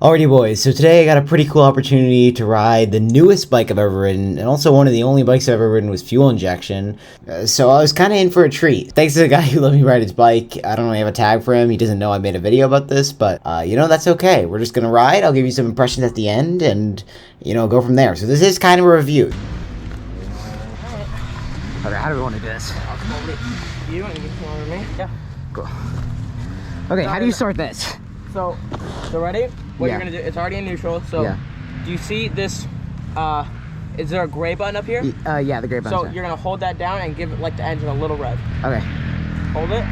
Alrighty boys, so today I got a pretty cool opportunity to ride the newest bike I've ever ridden, and also one of the only bikes I've ever ridden with fuel injection, so I was kind of in for a treat. Thanks to the guy who let me ride his bike. I don't really have a tag for him, he doesn't know I made a video about this, but that's okay. We're just gonna ride, I'll give you some impressions at the end, and go from there. So this is kind of a review. Okay, how do we want to do this? You and you come over me? Yeah. Cool. Okay, how do you start this? So ready? What you're gonna do, it's already in neutral, so do you see this, is there a gray button up here? Yeah, the gray button. So you're gonna hold that down and give it like the engine a little rev. Okay. Hold it.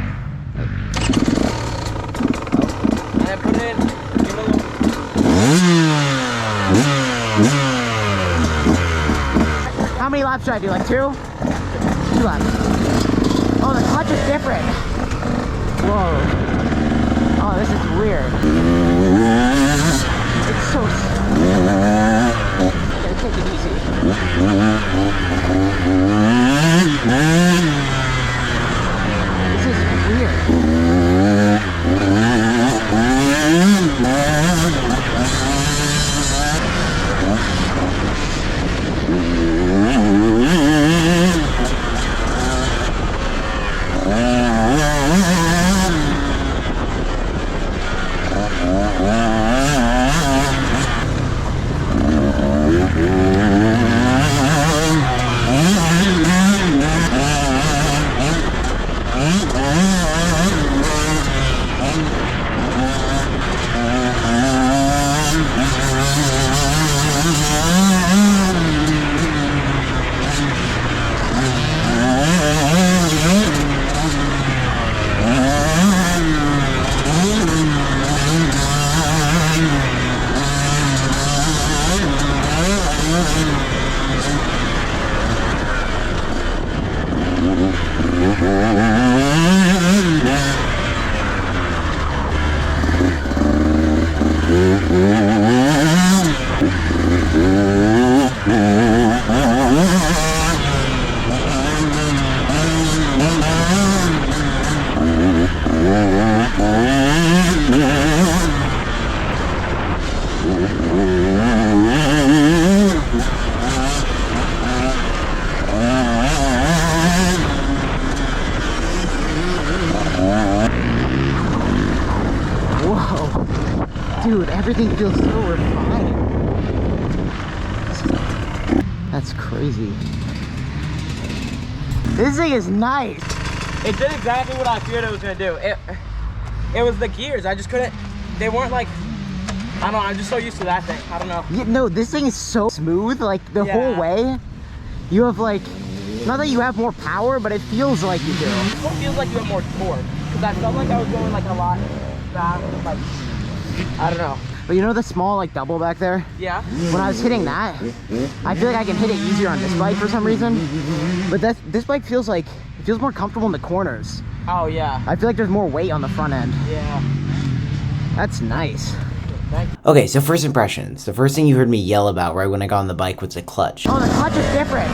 And then put it in, give it a little. How many laps should I do, like 2? 2 laps. Oh, the clutch is different. Whoa. Oh, this is weird. It's so... Okay, take it easy. This is weird. Dude, everything feels so refined. That's crazy. This thing is nice. It did exactly what I feared it was gonna do. It was the gears. I just couldn't. They weren't like. I don't know. I'm just so used to that thing. I don't know. Yeah, no, this thing is so smooth. Like the whole way, you have like. Not that you have more power, but it feels like you do. It feels like you have more torque. Because I felt like I was going like a lot fast. Like. I don't know. But you know the small like double back there? Yeah. When I was hitting that, I feel like I can hit it easier on this bike for some reason. But this bike feels like, it feels more comfortable in the corners. Oh yeah. I feel like there's more weight on the front end. Yeah. That's nice. Thank you. Okay, so first impressions. The first thing you heard me yell about right when I got on the bike was the clutch. Oh, the clutch is different.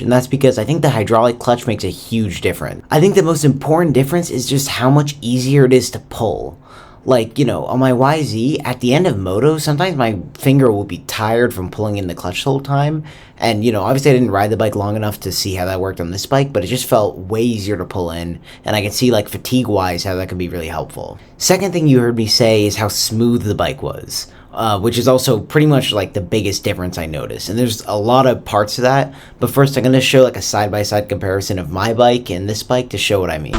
And that's because I think the hydraulic clutch makes a huge difference. I think the most important difference is just how much easier it is to pull. Like, on my YZ, at the end of moto, sometimes my finger will be tired from pulling in the clutch the whole time. And, obviously I didn't ride the bike long enough to see how that worked on this bike, but it just felt way easier to pull in. And I could see, like, fatigue-wise, how that could be really helpful. Second thing you heard me say is how smooth the bike was. Which is also pretty much, like, the biggest difference I noticed. And there's a lot of parts to that. But first, I'm going to show, like, a side-by-side comparison of my bike and this bike to show what I mean.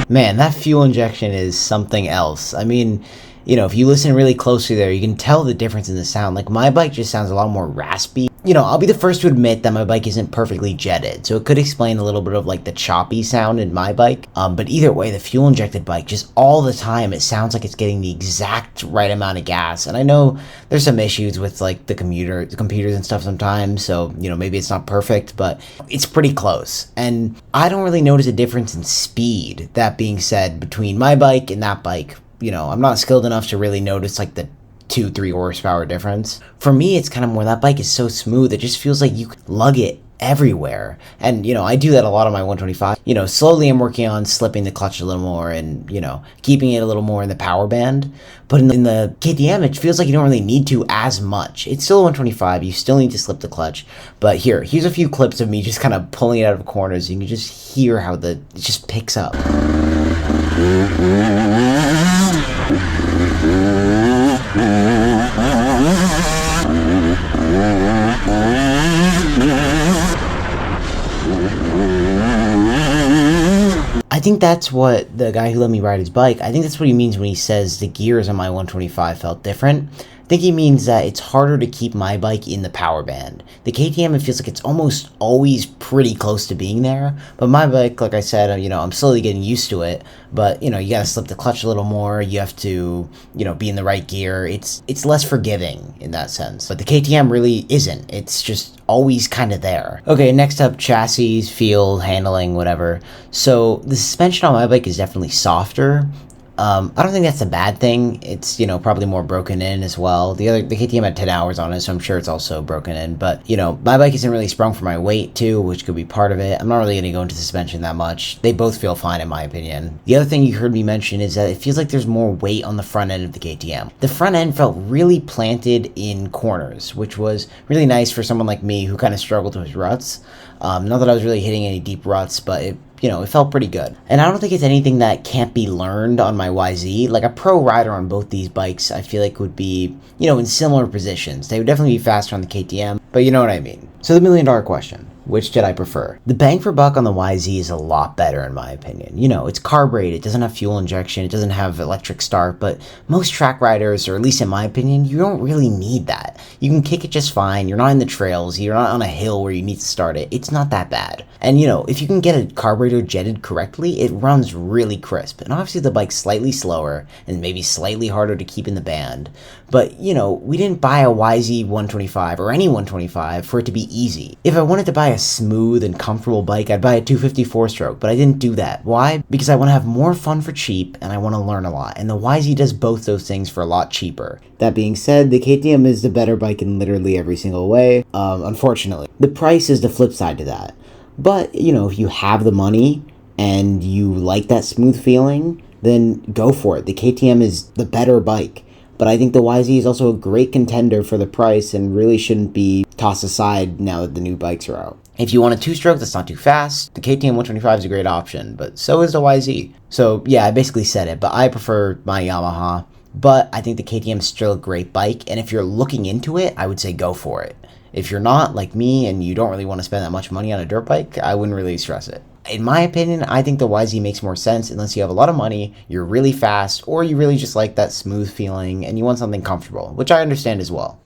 Man, that fuel injection is something else. I mean, if you listen really closely there, you can tell the difference in the sound. Like, my bike just sounds a lot more raspy. you know, I'll be the first to admit that my bike isn't perfectly jetted, so it could explain a little bit of like the choppy sound in my bike. But either way, the fuel injected bike, just all the time, it sounds like it's getting the exact right amount of gas. And I know there's some issues with like the computers and stuff sometimes, so you know, maybe it's not perfect, but it's pretty close. And I don't really notice a difference in speed. That being said, between my bike and that bike, you know, I'm not skilled enough to really notice like the 2-3 horsepower difference. For me, it's kind of more that bike is so smooth, it just feels like you could lug it everywhere. And you know, I do that a lot on my 125. You know, slowly I'm working on slipping the clutch a little more and, you know, keeping it a little more in the power band. But in the KTM, it feels like you don't really need to as much. It's still a 125, you still need to slip the clutch. But here's a few clips of me just kind of pulling it out of corners. You can just hear how it just picks up. I think that's what the guy who let me ride his bike, I think that's what he means when he says the gears on my 125 felt different. I think he means that it's harder to keep my bike in the power band. The KTM, it feels like it's almost always pretty close to being there, but my bike, like I said, you know, I'm slowly getting used to it, but you know, you gotta slip the clutch a little more, you have to, you know, be in the right gear. It's less forgiving in that sense, but the KTM really isn't. It's just always kind of there. Okay, next up, chassis, feel, handling, whatever. So the suspension on my bike is definitely softer. I don't think that's a bad thing. It's, you know, probably more broken in as well. The KTM had 10 hours on it, so I'm sure it's also broken in. But, you know, my bike isn't really sprung for my weight, too, which could be part of it. I'm not really going to go into suspension that much. They both feel fine, in my opinion. The other thing you heard me mention is that it feels like there's more weight on the front end of the KTM. The front end felt really planted in corners, which was really nice for someone like me who kind of struggled with ruts. Not that I was really hitting any deep ruts, but it felt pretty good. And I don't think it's anything that can't be learned on my YZ. Like a pro rider on both these bikes, I feel like would be, you know, in similar positions. They would definitely be faster on the KTM, but you know what I mean. So the $1 million question. Which did I prefer? The bang for buck on the YZ is a lot better in my opinion. You know, it's carb rated, it doesn't have fuel injection, it doesn't have electric start, but most track riders, or at least in my opinion, you don't really need that. You can kick it just fine, you're not in the trails, you're not on a hill where you need to start it, it's not that bad. And you know, if you can get a carburetor jetted correctly, it runs really crisp. And obviously the bike's slightly slower, and maybe slightly harder to keep in the band. But, you know, we didn't buy a YZ125 or any 125 for it to be easy. If I wanted to buy a smooth and comfortable bike, I'd buy a 254 stroke, but I didn't do that. Why? Because I want to have more fun for cheap and I want to learn a lot. And the YZ does both those things for a lot cheaper. That being said, the KTM is the better bike in literally every single way, unfortunately. The price is the flip side to that. But, you know, if you have the money and you like that smooth feeling, then go for it. The KTM is the better bike. But I think the YZ is also a great contender for the price and really shouldn't be tossed aside now that the new bikes are out. If you want a two-stroke that's not too fast, the KTM 125 is a great option, but so is the YZ. So yeah, I basically said it, but I prefer my Yamaha. But I think the KTM is still a great bike, and if you're looking into it, I would say go for it. If you're not, like me, and you don't really want to spend that much money on a dirt bike, I wouldn't really stress it. In my opinion, I think the YZ makes more sense unless you have a lot of money, you're really fast, or you really just like that smooth feeling and you want something comfortable, which I understand as well.